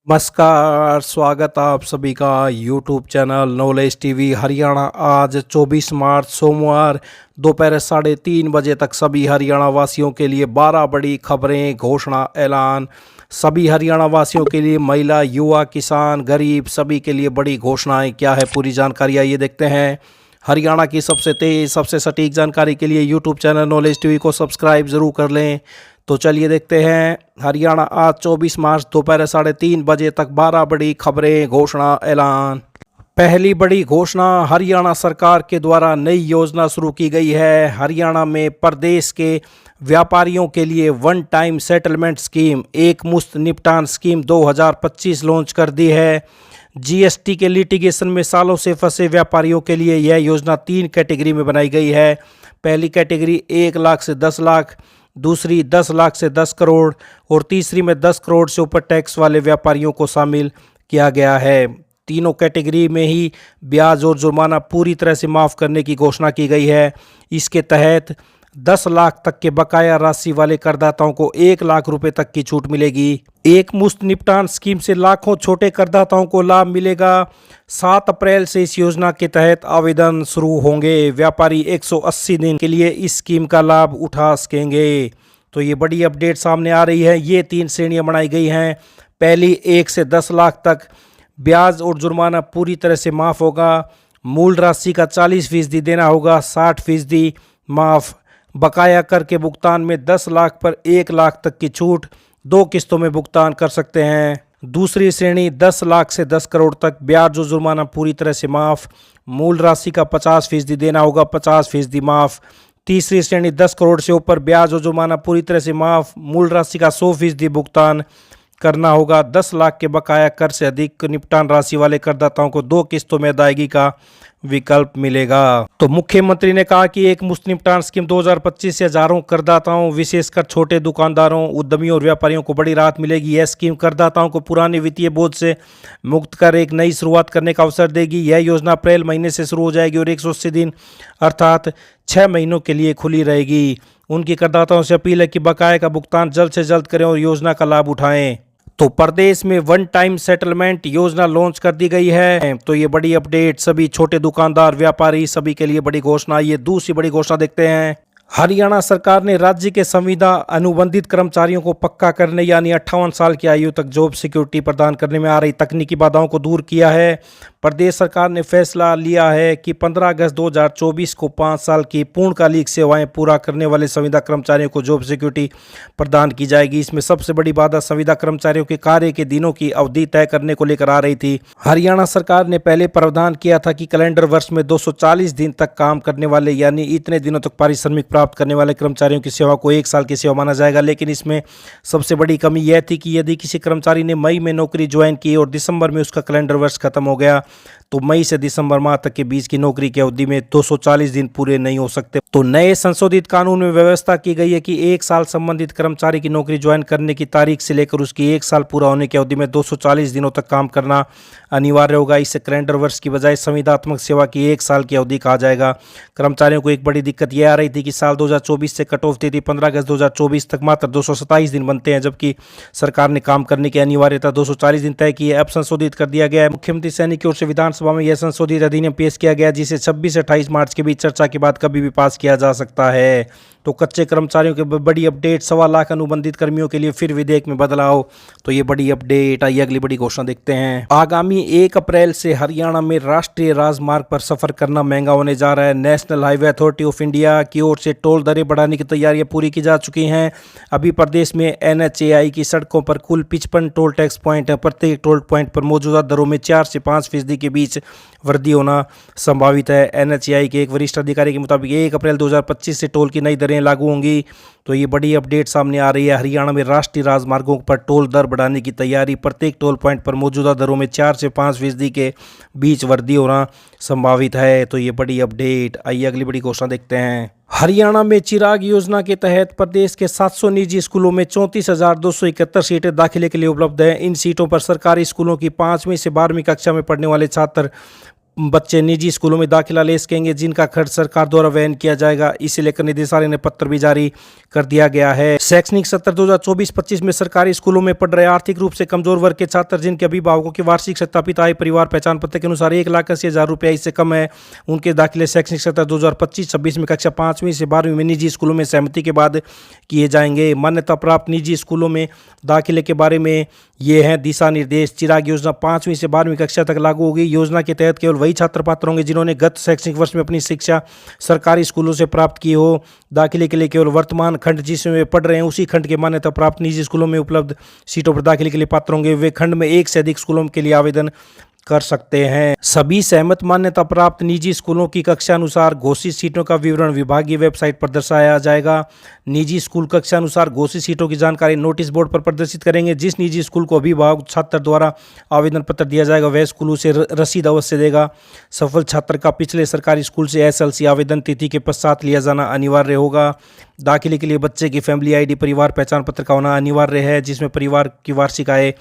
नमस्कार, स्वागत आप सभी का YouTube channel knowledge TV Haryana. आज 24 मार्च सोमवार दोपहर 3:30 बजे तक सभी हरियाणा वासियों के लिए 12 बड़ी खबरें, घोषणा, ऐलान। सभी हरियाणा वासियों के लिए, महिला, युवा, किसान, गरीब, सभी के लिए बड़ी घोषणाएं। क्या है पूरी जानकारी, आइए देखते हैं। हरियाणा की सबसे तेज, सबसे सटीक जानकारी के लिए यूट्यूब चैनल नॉलेज टीवी को सब्सक्राइब जरूर कर लें। तो चलिए देखते हैं। हरियाणा आज 24 मार्च दोपहर 3:30 बजे तक 12 बड़ी खबरें, घोषणा, ऐलान। पहली बड़ी घोषणा, हरियाणा सरकार के द्वारा नई योजना शुरू की गई है। हरियाणा में प्रदेश के व्यापारियों के लिए वन टाइम सेटलमेंट स्कीम, एक मुश्त निपटान स्कीम 2025 लॉन्च कर दी है। जीएसटी के लिटिगेशन में सालों से फंसे व्यापारियों के लिए यह योजना 3 कैटेगरी में बनाई गई है। पहली कैटेगरी 1 लाख से 10 लाख, दूसरी 10 लाख से 10 करोड़ और तीसरी में 10 करोड़ से ऊपर टैक्स वाले व्यापारियों को शामिल किया गया है। तीनों कैटेगरी में ही ब्याज और जुर्माना पूरी तरह से माफ़ करने की घोषणा की गई है। इसके तहत 10 लाख तक के बकाया राशि वाले करदाताओं को 1 लाख रुपए तक की छूट मिलेगी। एक मुश्त निपटान स्कीम से लाखों छोटे करदाताओं को लाभ मिलेगा। 7 अप्रैल से इस योजना के तहत आवेदन शुरू होंगे। व्यापारी 180 दिन के लिए इस स्कीम का लाभ उठा सकेंगे। तो ये बड़ी अपडेट सामने आ रही है। ये 3 श्रेणियां बनाई गई हैं। पहली 1 से 10 लाख तक ब्याज और जुर्माना पूरी तरह से माफ़ होगा। मूल राशि का 40% देना होगा, 60% माफ़। बकाया कर के भुगतान में 10 लाख पर 1 लाख तक की छूट, 2 किस्तों में भुगतान कर सकते हैं। दूसरी श्रेणी 10 लाख से 10 करोड़ तक ब्याज और जुर्माना पूरी तरह से माफ़। मूल राशि का 50% देना होगा, 50% माफ़। तीसरी श्रेणी 10 करोड़ से ऊपर ब्याज और जुर्माना पूरी तरह से माफ़। मूल राशि का 100% भुगतान करना होगा। 10 लाख के बकाया कर से अधिक निपटान राशि वाले करदाताओं को 2 किस्तों में अदायगी का विकल्प मिलेगा। तो मुख्यमंत्री ने कहा कि एक मुश्त निपटान स्कीम 2025 से हजारों करदाताओं, विशेषकर छोटे दुकानदारों, उद्यमियों और व्यापारियों को बड़ी राहत मिलेगी। यह स्कीम करदाताओं को पुराने वित्तीय बोझ से मुक्त कर एक नई शुरुआत करने का अवसर देगी। यह योजना अप्रैल महीने से शुरू हो जाएगी और 180 दिन अर्थात 6 महीनों के लिए खुली रहेगी। उनकी करदाताओं से अपील है कि बकाया का भुगतान जल्द से जल्द करें और योजना का लाभ उठाएं। तो प्रदेश में वन टाइम सेटलमेंट योजना लॉन्च कर दी गई है। तो ये बड़ी अपडेट सभी छोटे दुकानदार, व्यापारी सभी के लिए बड़ी घोषणा। ये दूसरी बड़ी घोषणा देखते हैं। हरियाणा सरकार ने राज्य के संविदा अनुबंधित कर्मचारियों को पक्का करने यानी 58 साल की आयु तक जॉब सिक्योरिटी प्रदान करने में आ रही तकनीकी बाधाओं को दूर किया है। प्रदेश सरकार ने फैसला लिया है कि 15 अगस्त 2024 को 5 साल की पूर्णकालिक सेवाएं पूरा करने वाले संविदा कर्मचारियों को जॉब सिक्योरिटी प्रदान की जाएगी। इसमें सबसे बड़ी बाधा संविदा कर्मचारियों के कार्य के दिनों की अवधि तय करने को लेकर आ रही थी। हरियाणा सरकार ने पहले प्रावधान किया था कि कैलेंडर वर्ष में 240 दिन तक काम करने वाले यानी इतने दिनों तक पारिश्रमिक प्राप्त करने वाले कर्मचारियों की सेवा को 1 साल की सेवा माना जाएगा। लेकिन इसमें सबसे बड़ी कमी यह थी कि यदि किसी कर्मचारी ने मई में नौकरी ज्वाइन की और दिसंबर में उसका कैलेंडर वर्ष खत्म हो गया तो मई से दिसंबर माह तक के बीच की नौकरी की अवधि में 240 दिन पूरे नहीं हो सकते। तो नए संशोधित कानून में व्यवस्था की गई है कि 1 साल संबंधित कर्मचारी की नौकरी ज्वाइन करने की तारीख से लेकर उसकी 1 साल पूरा होने की अवधि में 240 दिनों तक काम करना अनिवार्य होगा। इससे कैलेंडर वर्ष की बजाय संविदात्मक सेवा की 1 साल की अवधि कहा जाएगा। कर्मचारियों को एक बड़ी दिक्कत यह आ रही थी कि साल 2024 से कट ऑफ तिथि 15 अगस्त 2024 तक मात्र 227 दिन बनते हैं, जबकि सरकार ने काम करने की अनिवार्यता 240 दिन तय की है। अब संशोधित कर दिया गया है। मुख्यमंत्री सैनी की ओर से विधानसभा में यह संशोधित अधिनियम पेश किया गया, जिसे 26 से 28 मार्च के बीच चर्चा के बाद कभी भी पास किया जा सकता है। तो कच्चे कर्मचारियों के बड़ी अपडेट, 1.25 लाख अनुबंधित कर्मियों के लिए फिर विधेयक में बदलाव। तो ये बड़ी अपडेट। आइए अगली बड़ी घोषणा देखते हैं। आगामी 1 अप्रैल से हरियाणा में राष्ट्रीय राजमार्ग पर सफर करना महंगा होने जा रहा है। National highway authority of India की ओर से टोल दरें बढ़ाने की तैयारियां पूरी की जा चुकी हैं। अभी प्रदेश में NHAI की सड़कों पर कुल 55 टोल टैक्स पॉइंट है। प्रत्येक टोल पॉइंट पर मौजूदा दरों में 4 से 5% के बीच वृद्धि होना संभावित है। NHAI के एक वरिष्ठ अधिकारी के मुताबिक 1 अप्रैल 2025 से टोल की नई दरें लागू होंगी। तो ये बड़ी अपडेट सामने आ रही है। हरियाणा में राष्ट्रीय राजमार्गों पर टोल दर बढ़ाने की तैयारी। प्रत्येक टोल पॉइंट पर मौजूदा दरों में 4 से 5% के बीच वृद्धि होना संभावित है। तो ये बड़ी अपडेट। आइए अगली बड़ी घोषणा देखते हैं। हरियाणा में चिराग योजना के तहत प्रदेश के 700 निजी स्कूलों में 34,271 सीटें दाखिले के लिए उपलब्ध हैं। इन सीटों पर सरकारी स्कूलों की 5वीं से 12वीं कक्षा में पढ़ने वाले छात्र बच्चे निजी स्कूलों में दाखिला ले सकेंगे, जिनका खर्च सरकार द्वारा वहन किया जाएगा। इसे लेकर निदेशालय ने पत्र भी जारी कर दिया गया है। शैक्षणिक सत्र 2024-25 में सरकारी स्कूलों में पढ़ रहे आर्थिक रूप से कमजोर वर्ग के छात्र जिनके अभिभावकों की वार्षिक सत्यापित आय परिवार पहचान पत्र के अनुसार 1,80,000 रुपया इससे कम है, उनके दाखिले शैक्षणिक सत्र 2025-26 में कक्षा 5वीं से 12वीं में निजी स्कूलों में सहमति के बाद किए जाएंगे। मान्यता प्राप्त निजी स्कूलों में दाखिले के बारे में ये हैं दिशा निर्देश। चिराग योजना 5वीं से 12वीं कक्षा तक लागू होगी। योजना के तहत केवल वही छात्र पात्र होंगे जिन्होंने गत शैक्षणिक वर्ष में अपनी शिक्षा सरकारी स्कूलों से प्राप्त की हो। दाखिले के लिए केवल वर्तमान खंड जिसमें वे पढ़ रहे हैं उसी खंड के मान्यता प्राप्त निजी स्कूलों में उपलब्ध सीटों पर दाखिले के लिए पात्र होंगे। वे खंड में एक से अधिक स्कूलों के लिए आवेदन कर सकते हैं। सभी सहमत मान्यता प्राप्त निजी स्कूलों की कक्षा अनुसार घोषित सीटों का विवरण विभागीय वेबसाइट पर दर्शाया जाएगा। निजी स्कूल कक्षा अनुसार घोषित सीटों की जानकारी नोटिस बोर्ड पर प्रदर्शित करेंगे। जिस निजी स्कूल को अभिभावक छात्र द्वारा आवेदन पत्र दिया जाएगा वह स्कूल उसे रसीद अवश्य देगा। सफल छात्र का पिछले सरकारी स्कूल से SLC आवेदन तिथि के पश्चात लिया जाना अनिवार्य होगा। दाखिले के लिए बच्चे की फैमिली ID परिवार पहचान पत्र का होना अनिवार्य है, जिसमें परिवार की वार्षिक आय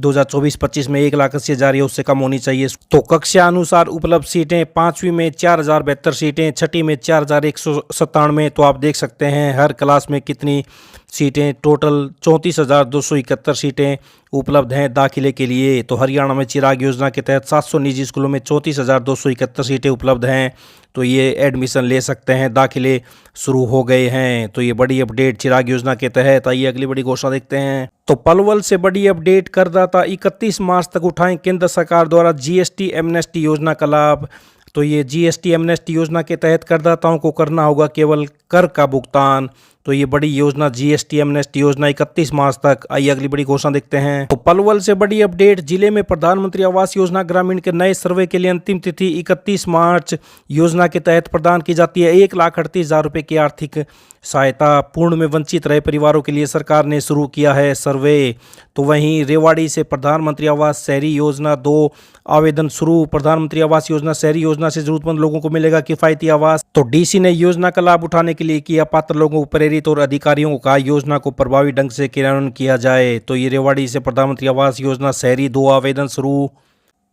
2024-25 में 1,80,000 या उससे कम होनी चाहिए। तो कक्षा अनुसार उपलब्ध सीटें 5वीं में 4,072 सीटें, 6ठी में 4,197। तो आप देख सकते हैं हर क्लास में कितनी सीटें, टोटल 34,271 सीटें उपलब्ध हैं दाखिले के लिए। तो हरियाणा में चिराग योजना के तहत 700 निजी स्कूलों में 34,271 सीटें उपलब्ध हैं। तो ये एडमिशन ले सकते हैं, दाखिले शुरू हो गए हैं। तो ये बड़ी अपडेट चिराग योजना के तहत। आइए अगली बड़ी घोषणा देखते हैं। तो पलवल से बड़ी अपडेट, करदाता 31 मार्च तक उठाएं केंद्र सरकार द्वारा GST एमनेस्टी योजना का लाभ। तो ये GST एमनेस्टी योजना के तहत करदाताओं को करना होगा केवल कर का भुगतान। तो ये बड़ी योजना GST एमनेस्टी योजना 31 मार्च तक। आइए अगली बड़ी घोषणा देखते हैं। तो पलवल से बड़ी अपडेट, जिले में प्रधानमंत्री आवास योजना ग्रामीण के नए सर्वे के लिए अंतिम तिथि 31 मार्च। योजना के तहत प्रदान की जाती है 1,38,000 रुपये की आर्थिक सहायता। पूर्ण में वंचित रहे परिवारों के लिए सरकार ने शुरू किया है सर्वे। तो वहीं रेवाड़ी से प्रधानमंत्री आवास शहरी योजना 2 आवेदन शुरू। प्रधानमंत्री आवास योजना शहरी योजना से जरूरतमंद लोगों को मिलेगा किफायती आवास। तो DC ने योजना का लाभ उठाने के लिए किया पात्र लोगों को प्रेरित और अधिकारियों को कहा योजना को प्रभावी ढंग से क्रियान्वयन किया जाए। तो ये रेवाड़ी से प्रधानमंत्री आवास योजना शहरी 2 आवेदन शुरू।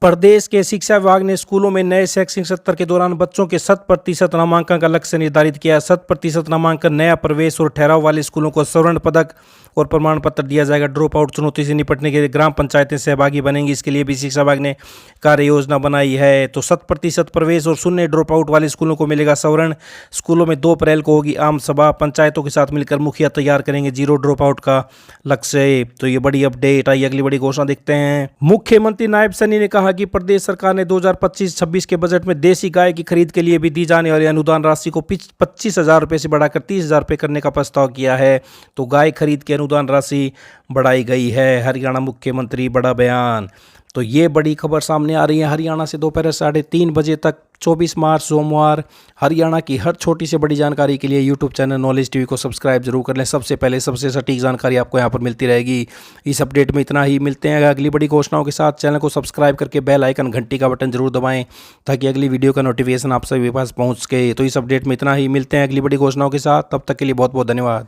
प्रदेश के शिक्षा विभाग ने स्कूलों में नए शैक्षणिक सत्र के दौरान बच्चों के 100% नामांकन का लक्ष्य निर्धारित किया। 100% नामांकन, नया प्रवेश और ठहराव वाले स्कूलों को स्वर्ण पदक और प्रमाण पत्र दिया जाएगा। ड्रॉप आउट चुनौती से निपटने के लिए ग्राम पंचायतें सहभागी बनेंगी। इसके लिए भी शिक्षा विभाग ने कार्य योजना बनाई है। तो 100% प्रवेश और शून्य ड्रॉप आउट वाले स्कूलों को मिलेगा स्वर्ण। स्कूलों में 2 अप्रैल को होगी आम सभा। पंचायतों के साथ मिलकर मुखिया तैयार करेंगे 0 ड्रॉप आउट का लक्ष्य। तो ये बड़ी अपडेट। आइए अगली बड़ी घोषणा देखते हैं। मुख्यमंत्री नायब सैनी ने कहा कि प्रदेश सरकार ने 2025-26 के बजट में देसी गाय की खरीद के लिए भी दी जाने वाली अनुदान राशि को 25,000 रुपये से बढ़ाकर 30,000 रुपये करने का प्रस्ताव किया है। तो गाय खरीद की अनुदान राशि बढ़ाई गई है। हरियाणा मुख्यमंत्री बड़ा बयान। तो ये बड़ी खबर सामने आ रही है हरियाणा से। दोपहर 3:30 बजे तक 24 मार्च सोमवार हरियाणा की हर छोटी से बड़ी जानकारी के लिए यूट्यूब चैनल नॉलेज टीवी को सब्सक्राइब जरूर कर लें। सबसे पहले सबसे सटीक जानकारी आपको यहाँ पर मिलती रहेगी। इस अपडेट में इतना ही। मिलते हैं अगली बड़ी घोषणाओं के साथ। चैनल को सब्सक्राइब करके बेल आइकन घंटी का बटन जरूर दबाएं ताकि अगली वीडियो का नोटिफिकेशन आप सभी के पास पहुँच सके। तो इस अपडेट में इतना ही। मिलते हैं अगली बड़ी घोषणाओं के साथ। तब तक के लिए बहुत बहुत धन्यवाद।